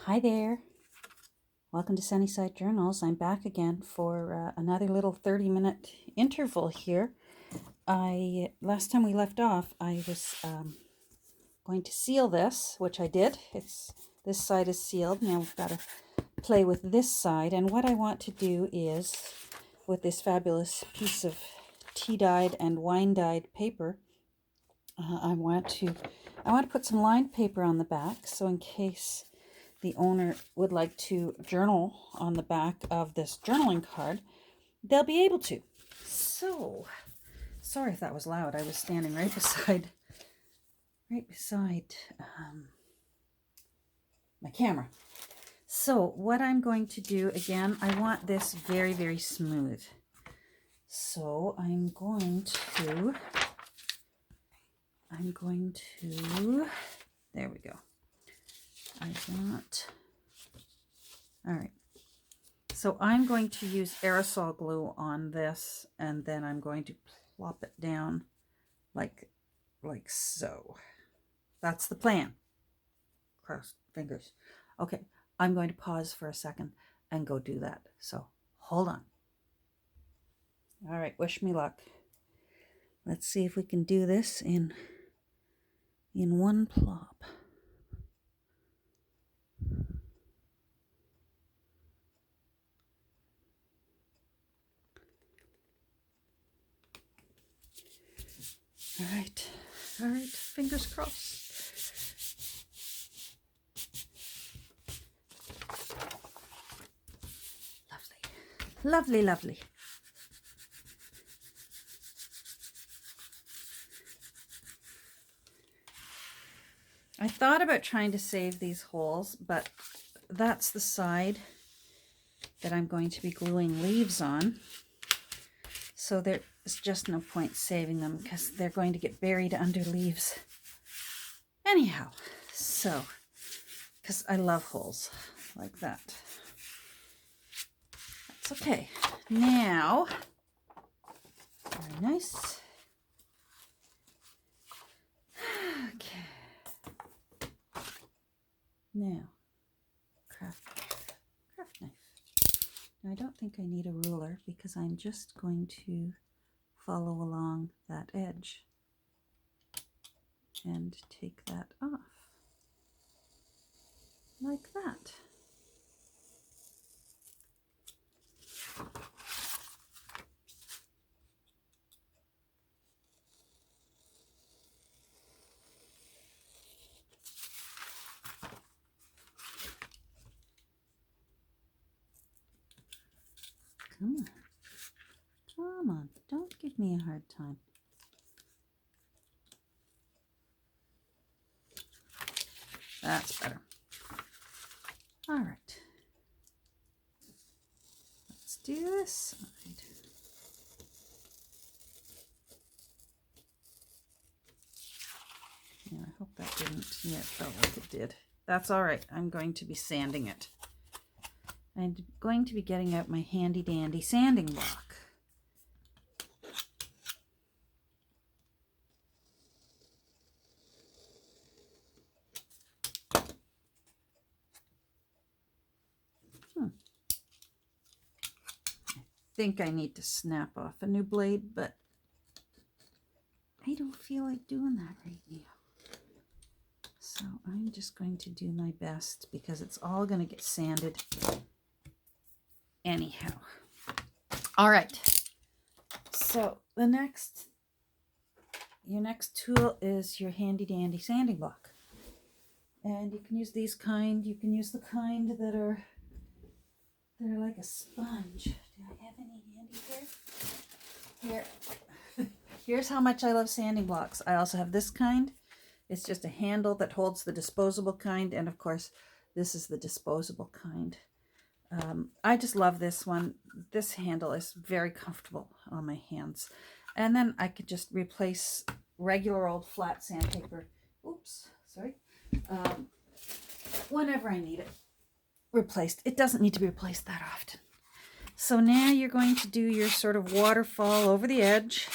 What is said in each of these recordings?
Hi there. Welcome to Sunnyside Journals. I'm back again for another little 30-minute interval here. Last time we left off, I was going to seal this, which I did. This side is sealed. Now we've got to play with this side. And what I want to do is, with this fabulous piece of tea-dyed and wine-dyed paper, I want to put some lined paper on the back, so in case the owner would like to journal on the back of this journaling card, they'll be able to. So, sorry if that was loud. I was standing right beside my camera. So what I'm going to do, again, I want this very, very smooth. So I'm going to, there we go. All right. So I'm going to use aerosol glue on this, and then I'm going to plop it down like so. That's the plan. Crossed fingers. Okay, I'm going to pause for a second and go do that. So hold on. All right, wish me luck. Let's see if we can do this in one plop. All right, fingers crossed. Lovely, lovely. I thought about trying to save these holes, but that's the side that I'm going to be gluing leaves on. So there's just no point saving them because they're going to get buried under leaves. Anyhow, so, because I love holes like that. That's okay. Now, very nice. Okay. Now, craft knife. Now, I don't think I need a ruler because I'm just going to follow along that edge and take that off like that. Come on, don't give me a hard time. That's better. All right. Let's do this side. Yeah, I hope that didn't, yeah, it felt like it did. That's all right. I'm going to be sanding it. I'm going to be getting out my handy dandy sanding block. I think I need to snap off a new blade, but I don't feel like doing that right now. So I'm just going to do my best because it's all going to get sanded anyhow. All right. So your next tool is your handy dandy sanding block. And you can use these kind. You can use the kind that are like a sponge. Do I have any handy here? Here. Here's how much I love sanding blocks. I also have this kind. It's just a handle that holds the disposable kind. And of course, this is the disposable kind. I just love this one. This handle is very comfortable on my hands. And then I could just replace regular old flat sandpaper. Oops, sorry. Whenever I need it replaced. It doesn't need to be replaced that often. So now you're going to do your sort of waterfall over the edge.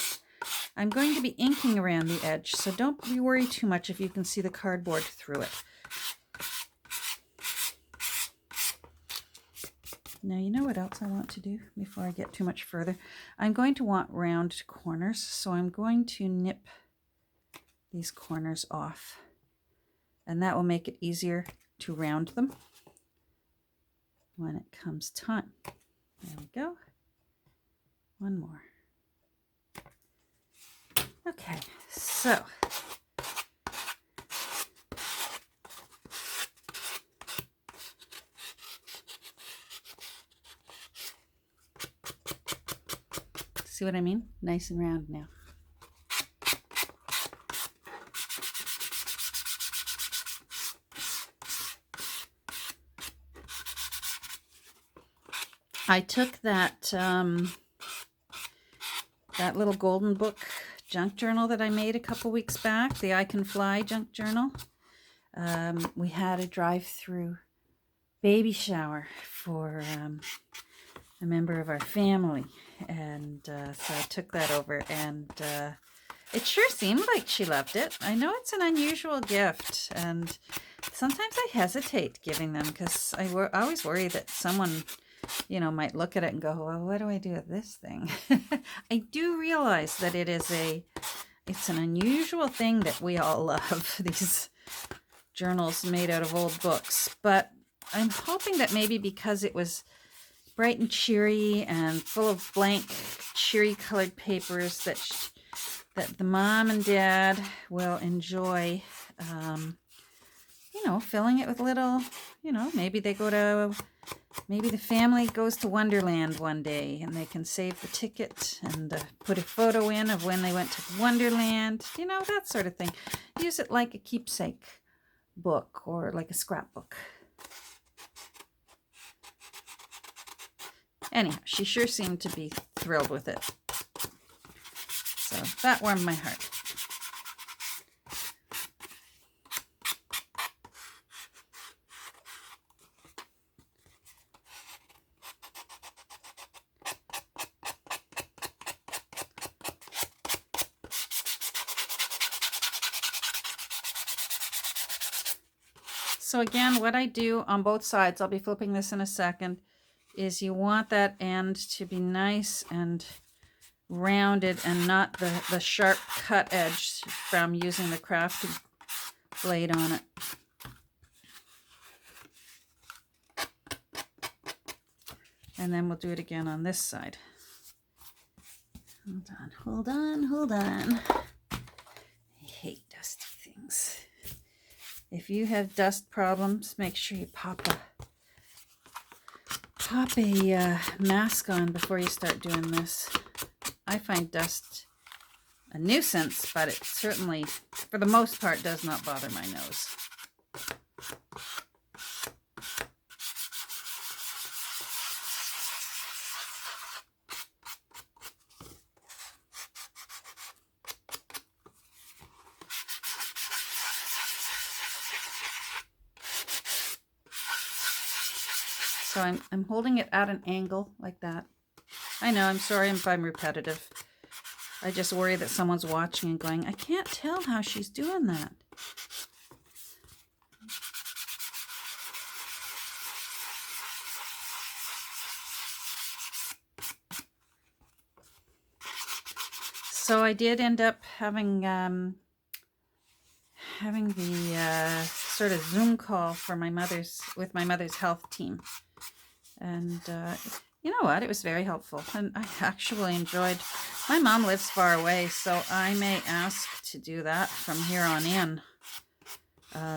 I'm going to be inking around the edge, so don't worry too much if you can see the cardboard through it. Now, you know what else I want to do before I get too much further? I'm going to want round corners, so I'm going to nip these corners off. And that will make it easier to round them when it comes time. There we go. One more. Okay, so see what I mean? Nice and round now. I took that that little golden book junk journal that I made a couple weeks back, the I Can Fly junk journal. We had a drive-through baby shower for a member of our family, and so I took that over, and it sure seemed like she loved it. I know it's an unusual gift, and sometimes I hesitate giving them because I always worry that someone, you know, might look at it and go, well, what do I do with this thing? I do realize that it's an unusual thing that we all love, these journals made out of old books. But I'm hoping that maybe because it was bright and cheery and full of blank, cheery colored papers, that the mom and dad will enjoy, you know, filling it with little, you know, maybe the family goes to Wonderland one day and they can save the ticket and put a photo in of when they went to Wonderland, you know, that sort of thing. Use it like a keepsake book or like a scrapbook. Anyhow, she sure seemed to be thrilled with it. So that warmed my heart. So again, what I do on both sides, I'll be flipping this in a second, is you want that end to be nice and rounded and not the sharp cut edge from using the crafting blade on it. And then we'll do it again on this side. Hold on. I hate dusty things. If you have dust problems, make sure you pop a mask on before you start doing this. I find dust a nuisance, but it certainly, for the most part, does not bother my nose. So I'm holding it at an angle like that. I know, I'm sorry if I'm repetitive. I just worry that someone's watching and going, I can't tell how she's doing that. So I did end up having the sort of Zoom call for with my mother's health team. And you know what? It was very helpful. And I actually enjoyed, my mom lives far away, so I may ask to do that from here on in.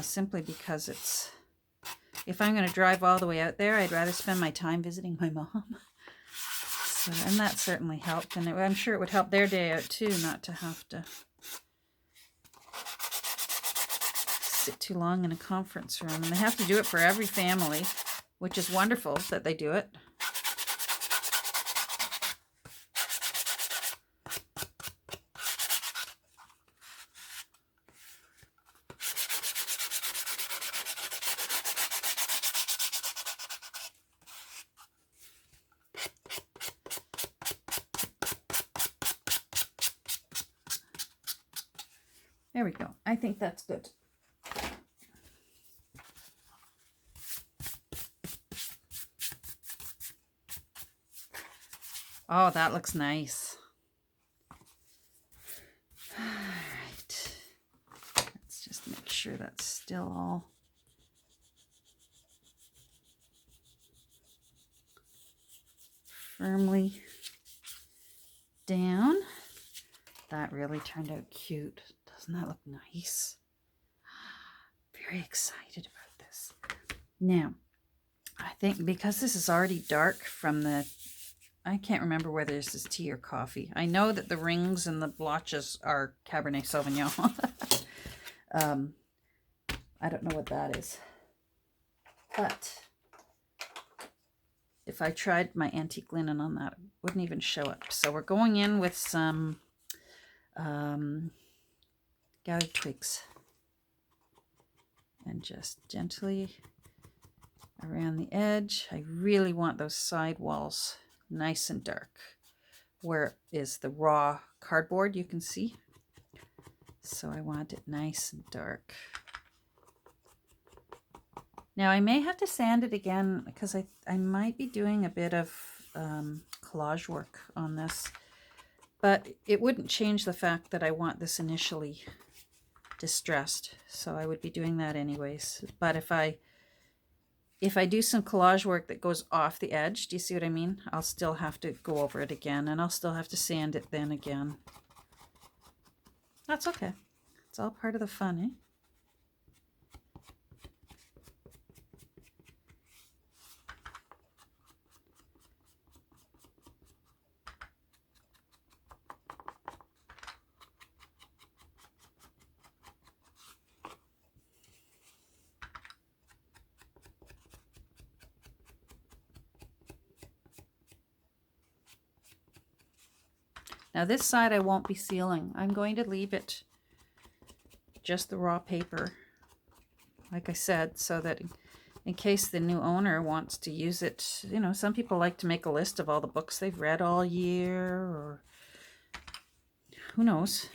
Simply because if I'm going to drive all the way out there, I'd rather spend my time visiting my mom. So, and that certainly helped. And I'm sure it would help their day out too, not to have to sit too long in a conference room. And they have to do it for every family, which is wonderful that they do it. There we go. I think that's good. Oh, that looks nice. All right. Let's just make sure that's still all firmly down. That really turned out cute. Doesn't that look nice? Very excited about this. Now, I think because this is already dark from the, I can't remember whether this is tea or coffee. I know that the rings and the blotches are Cabernet Sauvignon. I don't know what that is. But if I tried my antique linen on that, it wouldn't even show up. So we're going in with some gathered twigs. And just gently around the edge. I really want those side walls nice and dark. Where is the raw cardboard, you can see. So I want it nice and dark. Now I may have to sand it again because I might be doing a bit of collage work on this. But it wouldn't change the fact that I want this initially distressed, so I would be doing that anyways. But if I do some collage work that goes off the edge, do you see what I mean? I'll still have to go over it again, and I'll still have to sand it then again. That's okay. It's all part of the fun, eh? Now this side I won't be sealing. I'm going to leave it just the raw paper, like I said, so that in case the new owner wants to use it, you know, some people like to make a list of all the books they've read all year, or who knows.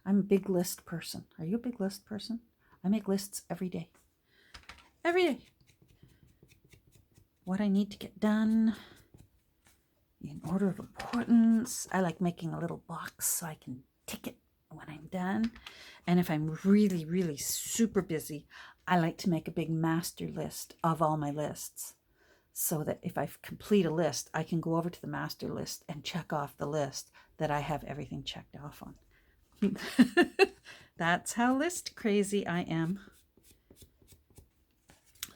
I'm a big list person. Are you a big list person? I make lists every day. Every day. What I need to get done in order of importance. I like making a little box so I can tick it when I'm done. And if I'm really, really super busy, I like to make a big master list of all my lists, so that if I complete a list, I can go over to the master list and check off the list that I have everything checked off on. That's how list crazy I am.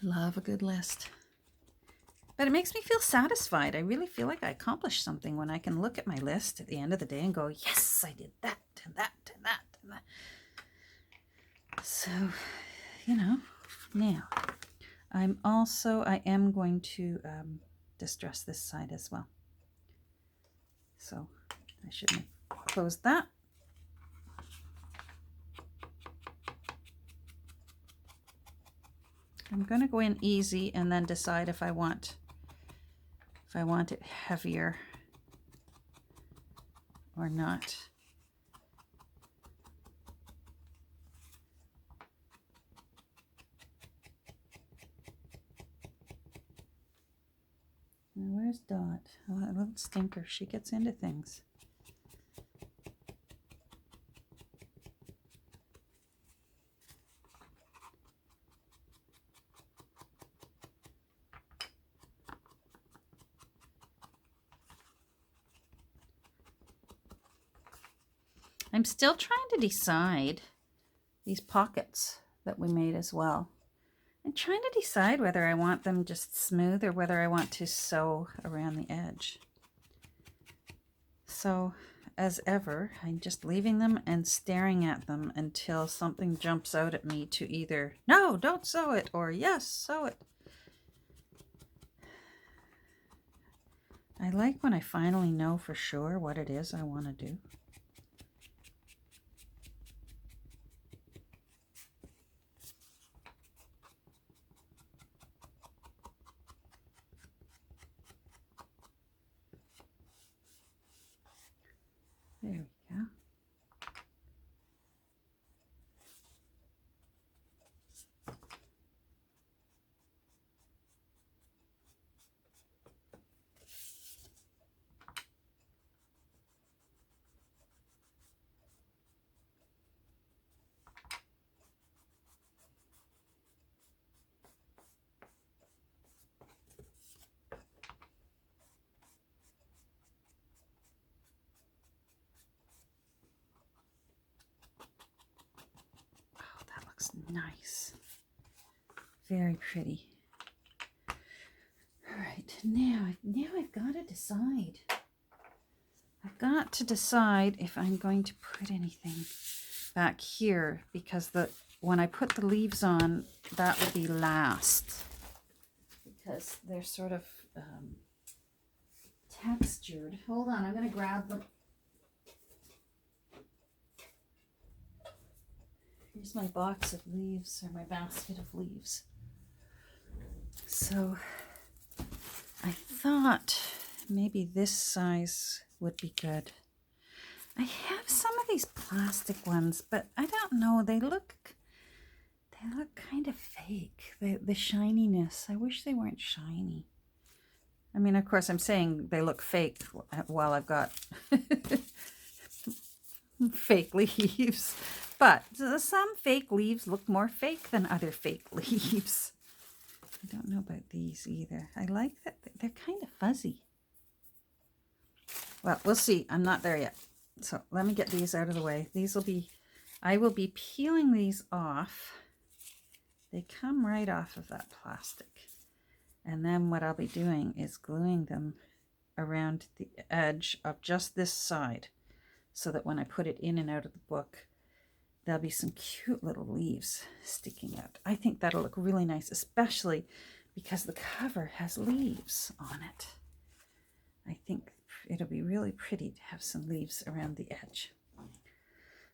Love a good list. But it makes me feel satisfied. I really feel like I accomplished something when I can look at my list at the end of the day and go, yes, I did that and that and that and that. So, you know, now I am going to distress this side as well. So I should close that. I'm going to go in easy and then decide if I want it heavier or not. Now where's Dot? Oh, that little stinker. She gets into things. I'm still trying to decide these pockets that we made as well. I'm trying to decide whether I want them just smooth or whether I want to sew around the edge. So, as ever, I'm just leaving them and staring at them until something jumps out at me to either, no, don't sew it, or yes, sew it. I like when I finally know for sure what it is I want to do. There we go. looks nice. Very pretty. All right, now I've got to decide. I've got to decide if I'm going to put anything back here, because when I put the leaves on, that will be last, because they're sort of textured. Hold on, I'm going to grab them. Here's my box of leaves, or my basket of leaves. So I thought maybe this size would be good. I have some of these plastic ones, but I don't know, they look kind of fake. The shininess, I wish they weren't shiny. I mean, of course, I'm saying they look fake while I've got fake leaves. But some fake leaves look more fake than other fake leaves. I don't know about these either. I like that they're kind of fuzzy. Well, we'll see. I'm not there yet. So let me get these out of the way. I will be peeling these off. They come right off of that plastic. And then what I'll be doing is gluing them around the edge of just this side, so that when I put it in and out of the book, there'll be some cute little leaves sticking out. I think that'll look really nice, especially because the cover has leaves on it. I think it'll be really pretty to have some leaves around the edge.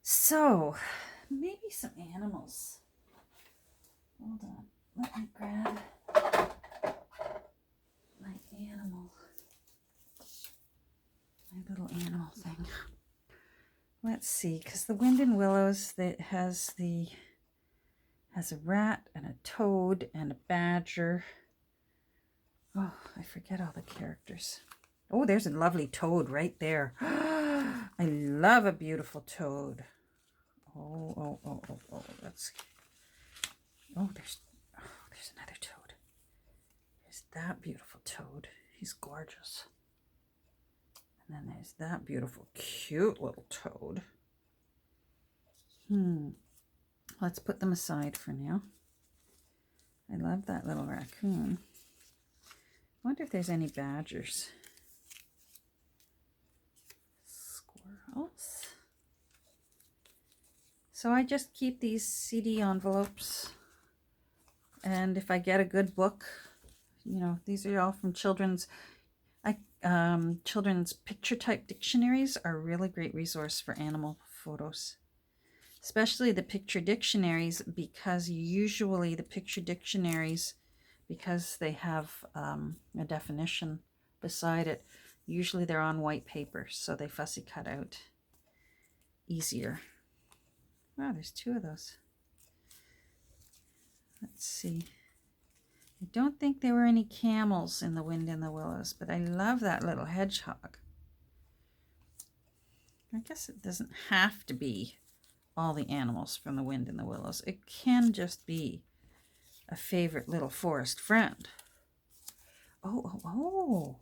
So, maybe some animals. Hold on, let me grab my little animal thing. Let's see, because the Wind and Willows, that has a rat and a toad and a badger. Oh, I forget all the characters. Oh, there's a lovely toad right there. I love a beautiful toad. Oh, let's see. Oh, there's another toad. There's that beautiful toad. He's gorgeous. And then there's that beautiful, cute little toad. Let's put them aside for now. I love that little raccoon. I wonder if there's any badgers. Squirrels. So I just keep these CD envelopes. And if I get a good book, these are all from children's picture type dictionaries are a really great resource for animal photos, especially the picture dictionaries, because usually the picture dictionaries, because they have a definition beside it, usually they're on white paper, so they fussy cut out easier. Wow, there's 2 of those. Let's see. I don't think there were any camels in The Wind and the Willows, but I love that little hedgehog. I guess it doesn't have to be all the animals from The Wind and the Willows. It can just be a favorite little forest friend. Oh.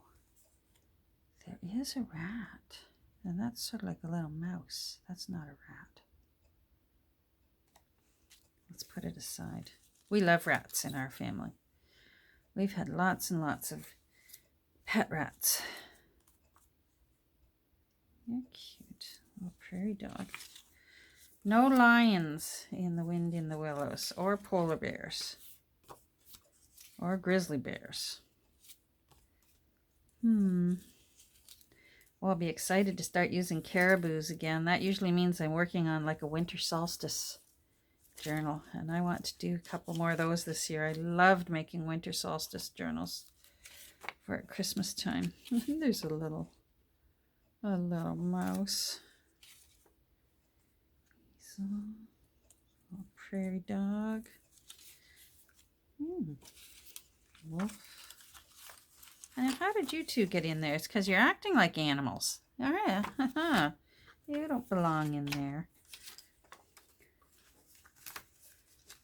There is a rat. And that's sort of like a little mouse. That's not a rat. Let's put it aside. We love rats in our family. We've had lots and lots of pet rats. You're cute. Little prairie dog. No lions in The Wind in the Willows, or polar bears, or grizzly bears. Well, I'll be excited to start using caribous again. That usually means I'm working on like a winter solstice journal, and I want to do a couple more of those this year. I loved making winter solstice journals for Christmas time. There's a little mouse. So, little prairie dog. Wolf. And how did you 2 get in there? It's because you're acting like animals. All right. You don't belong in there.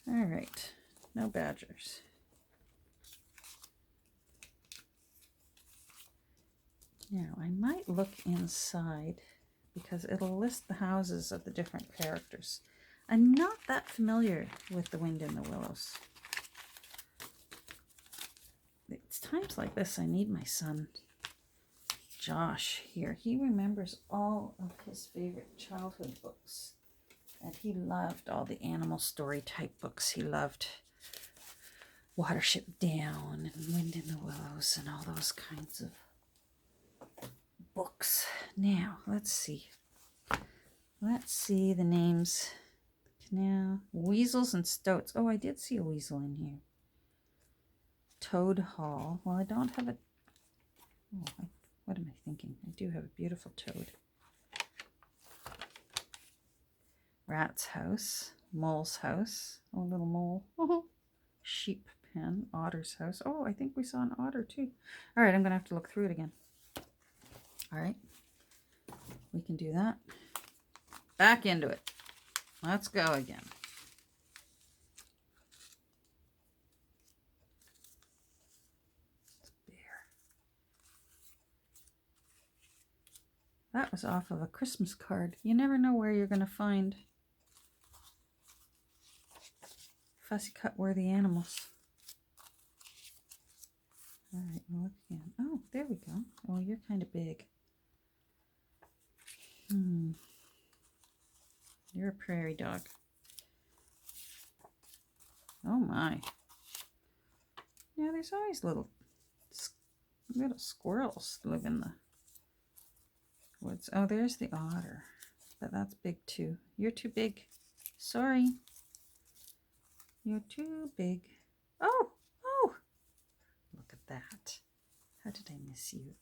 All right. No badgers. Now, I might look inside, because it'll list the houses of the different characters. I'm not that familiar with The Wind in the Willows. It's times like this I need my son Josh here. He remembers all of his favorite childhood books. And he loved all the animal story type books. He loved Watership Down and Wind in the Willows and all those kinds of books. Now, let's see. Let's see the names. Canal, weasels and stoats. Oh, I did see a weasel in here. Toad Hall. Well, I don't have a... Oh, what am I thinking? I do have a beautiful toad. Rat's house. Mole's house. Oh, little mole. Sheep pen. Otter's house. Oh, I think we saw an otter too. All right, I'm going to have to look through it again. All right. We can do that. Back into it. Let's go again. That was off of a Christmas card. You never know where you're going to find fussy cut worthy animals. All right, we'll look again. Oh, there we go. Oh, you're kind of big. You're a prairie dog. Oh my. Yeah, there's always little squirrels live in the woods. Oh, there's the otter. But that's big too. You're too big. Sorry. You're too big. Oh, oh. Look at that. How did I miss you?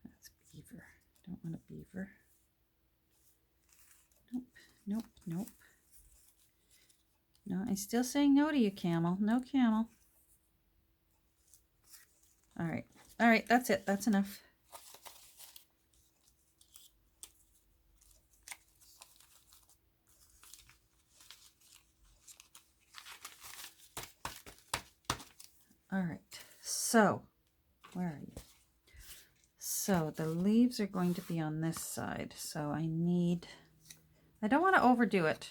That's beaver. Don't want a beaver. Nope, nope, nope. No, I'm still saying no to you, camel. No camel. All right, that's it. That's enough. All right, so where are you? So the leaves are going to be on this side. So I don't want to overdo it.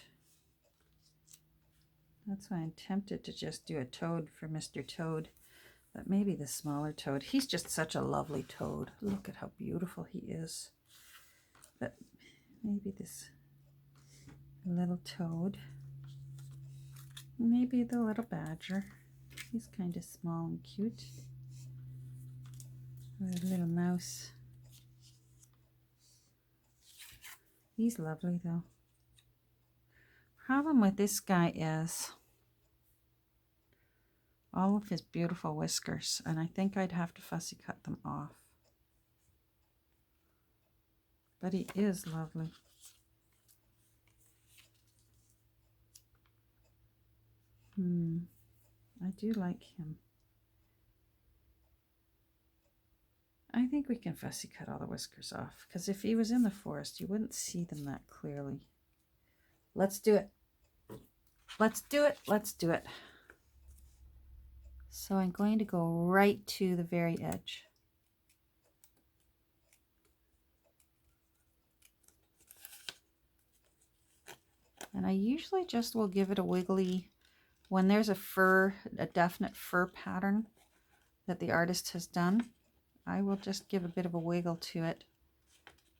That's why I'm tempted to just do a toad for Mr. Toad. But maybe the smaller toad. He's just such a lovely toad. Look at how beautiful he is. But maybe this little toad. Maybe the little badger. He's kind of small and cute. Or a little mouse. He's lovely though. Problem with this guy is all of his beautiful whiskers, and I think I'd have to fussy cut them off. But he is lovely. I do like him. I think we can fussy cut all the whiskers off, because if he was in the forest, you wouldn't see them that clearly. Let's do it. Let's do it. Let's do it. So I'm going to go right to the very edge. And I usually just will give it a wiggly when there's a definite fur pattern that the artist has done. I will just give a bit of a wiggle to it.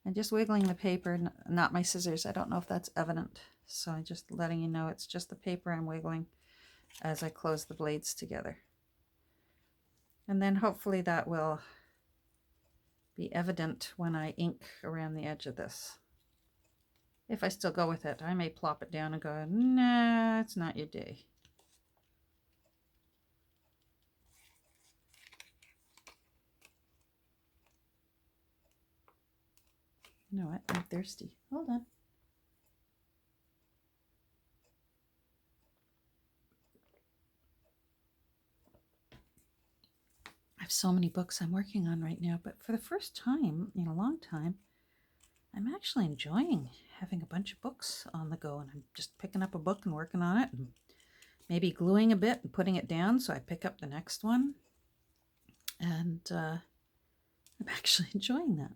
And just wiggling the paper, not my scissors. I don't know if that's evident. So I'm just letting you know it's just the paper I'm wiggling as I close the blades together. And then hopefully that will be evident when I ink around the edge of this. If I still go with it, I may plop it down and go, nah, it's not your day. You know what? I'm thirsty. Hold on. I have so many books I'm working on right now, but for the first time in a long time, I'm actually enjoying having a bunch of books on the go, and I'm just picking up a book and working on it and maybe gluing a bit and putting it down so I pick up the next one. And I'm actually enjoying that.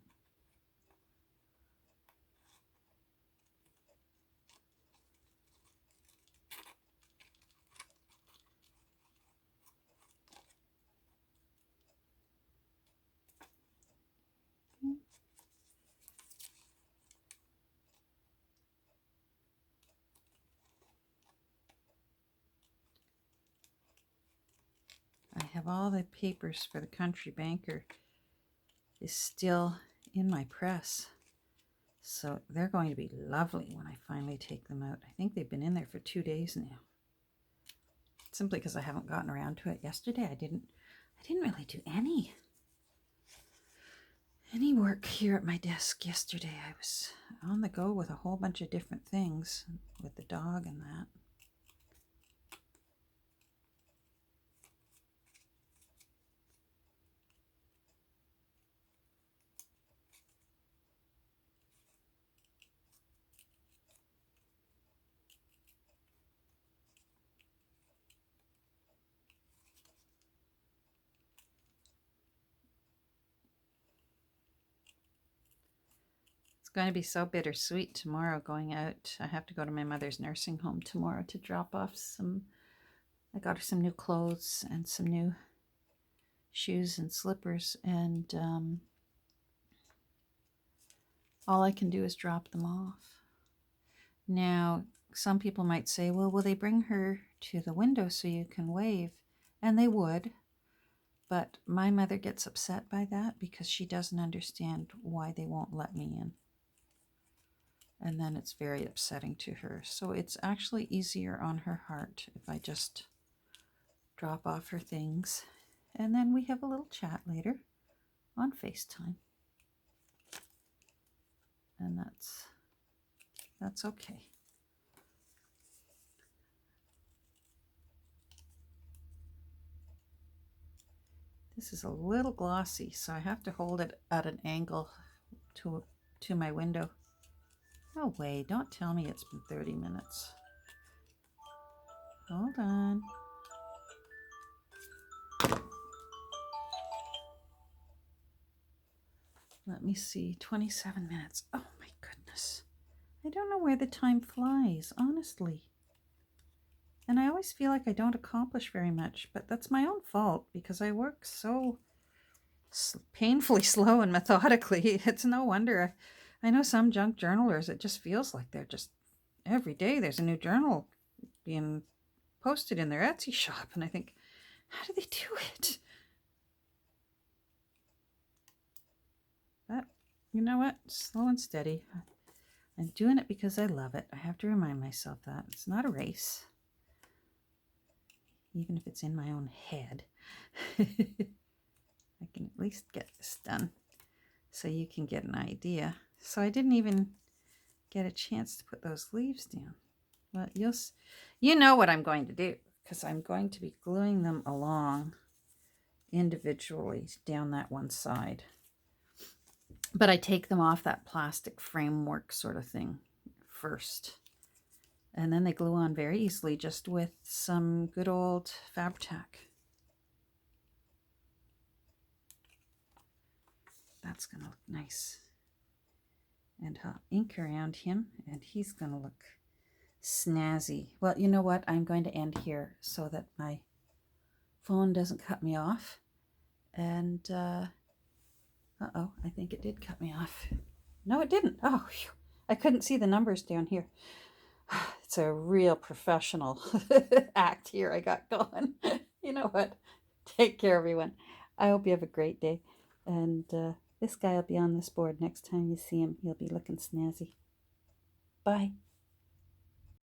I have all the papers for the country banker is still in my press. So they're going to be lovely when I finally take them out. I think they've been in there for 2 days now. Simply because I haven't gotten around to it. Yesterday I didn't really do any work here at my desk yesterday. I was on the go with a whole bunch of different things with the dog and that. It's going to be so bittersweet tomorrow going out. I have to go to my mother's nursing home tomorrow to drop off I got her some new clothes and some new shoes and slippers, and all I can do is drop them off. Now, some people might say, well, will they bring her to the window so you can wave? And they would, but my mother gets upset by that because she doesn't understand why they won't let me in. And then it's very upsetting to her. So it's actually easier on her heart if I just drop off her things. And then we have a little chat later on FaceTime. And that's okay. This is a little glossy, so I have to hold it at an angle to my window. No way, don't tell me it's been 30 minutes. Hold on. Let me see, 27 minutes. Oh my goodness. I don't know where the time flies, honestly. And I always feel like I don't accomplish very much, but that's my own fault because I work so painfully slow and methodically. It's no wonder. I know some junk journalers, it just feels like they're just, every day there's a new journal being posted in their Etsy shop. And I think, how do they do it? But you know what? Slow and steady. I'm doing it because I love it. I have to remind myself that. It's not a race. Even if it's in my own head. I can at least get this done so you can get an idea. So I didn't even get a chance to put those leaves down. Well, you know what I'm going to do, because I'm going to be gluing them along individually down that one side. But I take them off that plastic framework sort of thing first. And then they glue on very easily just with some good old Fabri-Tac. That's going to look nice. And I'll ink around him, and he's going to look snazzy. Well, you know what? I'm going to end here so that my phone doesn't cut me off. And, uh-oh, I think it did cut me off. No, it didn't. Oh, phew. I couldn't see the numbers down here. It's a real professional act here I got going. You know what? Take care, everyone. I hope you have a great day. And this guy will be on this board next time you see him. He'll be looking snazzy. Bye.